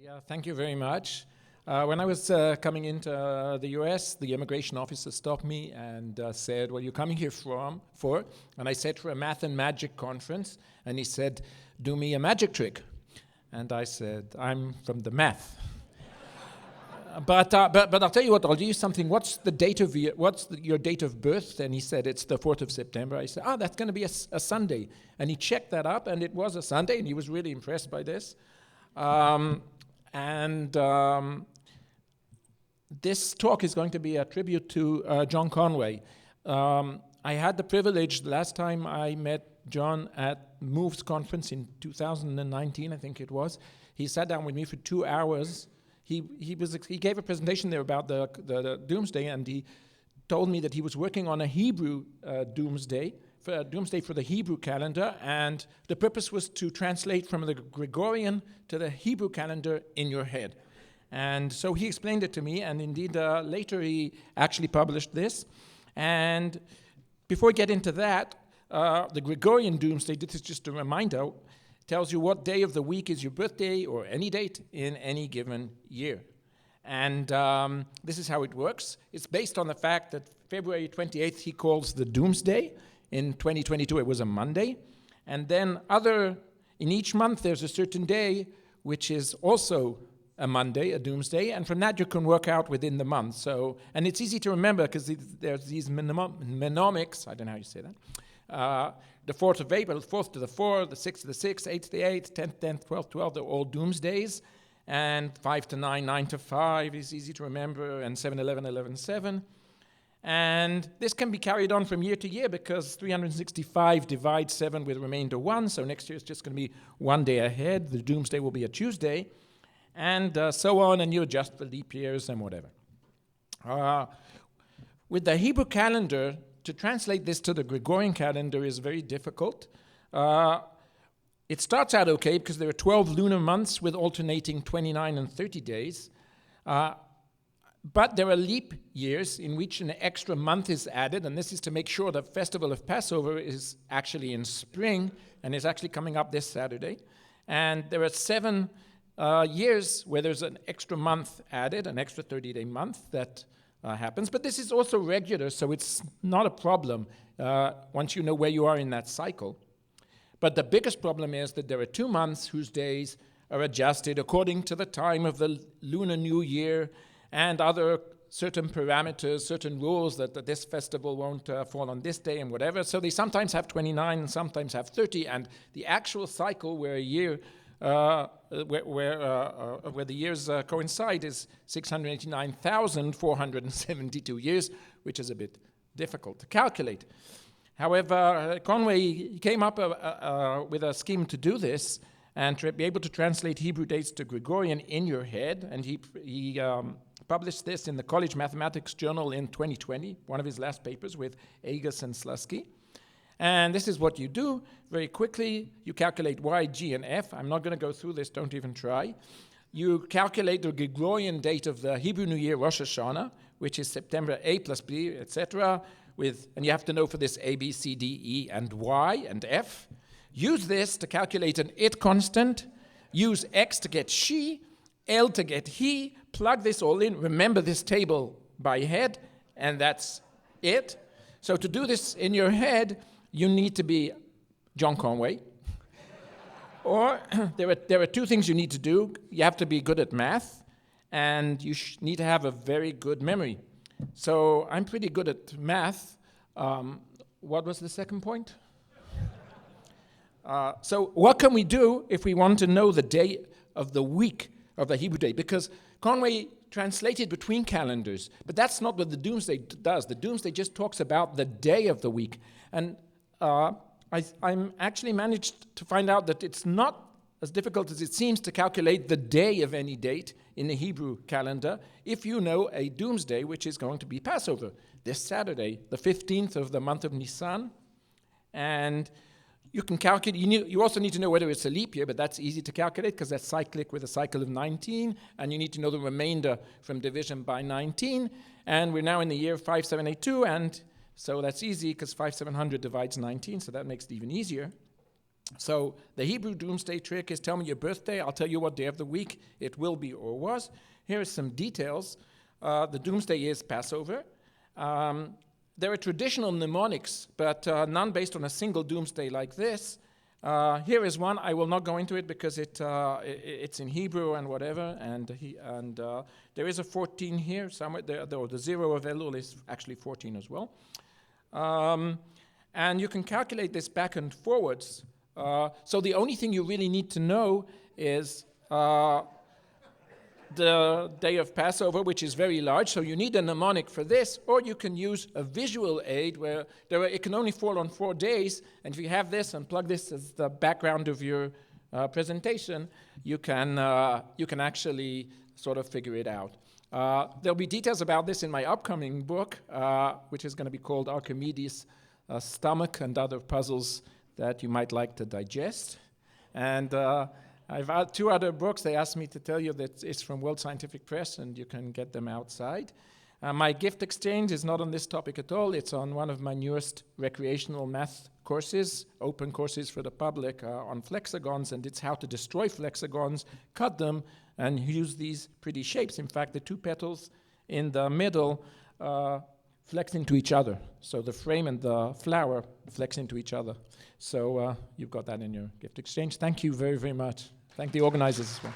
Yeah, thank you very much. When I was coming into the US, the immigration officer stopped me and said, "Well, you're coming here for?" And I said, "For a math and magic conference." And he said, "Do me a magic trick." And I said, "I'm from the math." But I'll tell you what, I'll do you something. What's your date of birth? And he said, "It's the 4th of September. I said, "Oh, that's going to be a Sunday." And he checked that up, and it was a Sunday, and he was really impressed by this. This talk is going to be a tribute to John Conway. I had the privilege, the last time I met John at Move's conference in 2019, I think it was. He sat down with me for 2 hours. He gave a presentation there about the Doomsday, and he told me that he was working on a Hebrew Doomsday for the Hebrew calendar, and the purpose was to translate from the Gregorian to the Hebrew calendar in your head. And so he explained it to me, and indeed later he actually published this. And before we get into that, the Gregorian Doomsday, this is just a reminder, tells you what day of the week is your birthday or any date in any given year. And this is how it works. It's based on the fact that February 28th he calls the Doomsday. In 2022 it was a Monday. And then in each month there's a certain day which is also a Monday, a Doomsday, and from that you can work out within the month. So, and it's easy to remember because there's these mnemonics, I don't know how you say that. The 4th of April, 4th to the 4th, the 6th to the 6th, 8th to the 8th, 10th, 10th, 12th, 12th, they're all Doomsdays. And 5 to 9, 9 to 5 is easy to remember, and 7, 11, 11, 7. And this can be carried on from year to year because 365 divides 7 with remainder 1, so next year it's just going to be one day ahead. The Doomsday will be a Tuesday, and so on, and you adjust for leap years and whatever. With the Hebrew calendar, to translate this to the Gregorian calendar is very difficult. It starts out okay because there are 12 lunar months with alternating 29 and 30 days. But there are leap years in which an extra month is added, and this is to make sure the festival of Passover is actually in spring and is actually coming up this Saturday. And there are 7 years where there's an extra month added, an extra 30-day month that happens. But this is also regular, so it's not a problem once you know where you are in that cycle. But the biggest problem is that there are 2 months whose days are adjusted according to the time of the Lunar New Year and other certain parameters, certain rules that this festival won't fall on this day and whatever. So they sometimes have 29 and sometimes have 30, and the actual cycle where a year, where the years coincide is 689,472 years, which is a bit difficult to calculate. However, Conway came up with a scheme to do this and to be able to translate Hebrew dates to Gregorian in your head, and he published this in the College Mathematics Journal in 2020, one of his last papers with Agus and Slusky. And this is what you do. Very quickly, you calculate Y, G, and F. I'm not going to go through this, don't even try. You calculate the Gregorian date of the Hebrew New Year, Rosh Hashanah, which is September A plus B, etc. And you have to know for this A, B, C, D, E, and Y, and F. Use this to calculate an it constant. Use X to get she, L to get he. Plug this all in. Remember this table by head, and that's it. So to do this in your head, you need to be John Conway. Or there are 2 things you need to do. You have to be good at math, and you need to have a very good memory. So I'm pretty good at math. What was the second point? So what can we do if we want to know the day of the week of the Hebrew day? Because Conway translated between calendars, but that's not what the Doomsday does. The Doomsday just talks about the day of the week. And I'm actually managed to find out that it's not as difficult as it seems to calculate the day of any date in the Hebrew calendar if you know a Doomsday, which is going to be Passover this Saturday, the 15th of the month of Nisan. And you can calculate, you also need to know whether it's a leap year, but that's easy to calculate because that's cyclic with a cycle of 19, and you need to know the remainder from division by 19, and we're now in the year 5782, and so that's easy because 5700 divides 19, so that makes it even easier. So the Hebrew doomsday trick is tell me your birthday, I'll tell you what day of the week it will be or was. Here are some details. The doomsday is Passover. There are traditional mnemonics, but none based on a single doomsday like this. Here is one. I will not go into it because it's in Hebrew and whatever, and there is a 14 here somewhere. The zero of Elul is actually 14 as well. And you can calculate this back and forwards. So the only thing you really need to know is the day of Passover, which is very large, so you need a mnemonic for this, or you can use a visual aid where it can only fall on 4 days, and if you have this and plug this as the background of your presentation, you can actually sort of figure it out. There'll be details about this in my upcoming book, which is going to be called Archimedes' Stomach and Other Puzzles That You Might Like to Digest. And I've had 2 other books. They asked me to tell you that it's from World Scientific Press, and you can get them outside. My gift exchange is not on this topic at all. It's on one of my newest recreational math courses, open courses for the public on flexagons, and it's how to destroy flexagons, cut them, and use these pretty shapes. In fact, the 2 petals in the middle flex into each other. So the frame and the flower flex into each other. So you've got that in your gift exchange. Thank you very, very much. Thank the organizers as well.